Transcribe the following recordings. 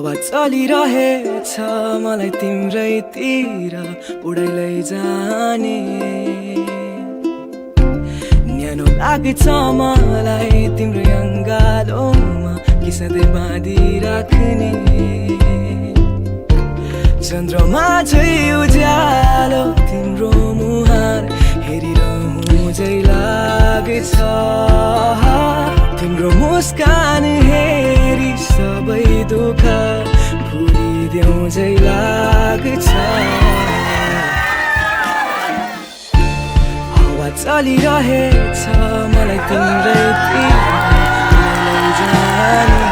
हावा चलिरहेछ मलाई तिम्रैतिर उडाइ लैजाने न्यानो लाग्छ मलाई तिम्रो अङ्गालोमा कि सधैँ बाँधिराख्ने चन्द्रमा झै उज्यालो तिम्रो मुहार हेरिरहँ झै लाग्छ तिम्रो मुस्कान हेरी सबै दुःख भुलिदेऊ झै लाग्छ हावा चलिरहेछ मलाई तिम्रैतिर लैजाने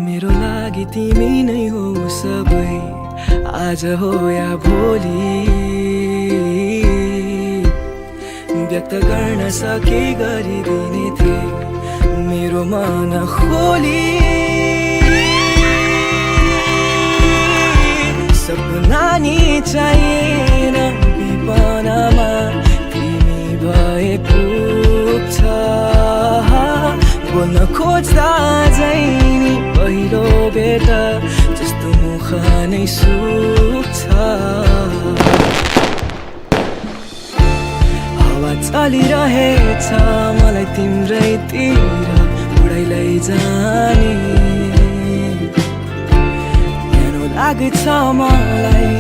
मेरो लागि तिमी नै हो सबै आज हो या भोलि व्यक्त गर्न सके गरिदिने थिए मेरो मन खोली सपना नि चाहिएन विपनामा तिमी भए पुग्छ बोल्न खोज्दा झै नि पहिलो भेट जस्तो मुख नै सुक्छ हावा चलिरहेछ मलाई तिम्रैतिर उडाइ लैजाने न्यानो लाग्छ मलाई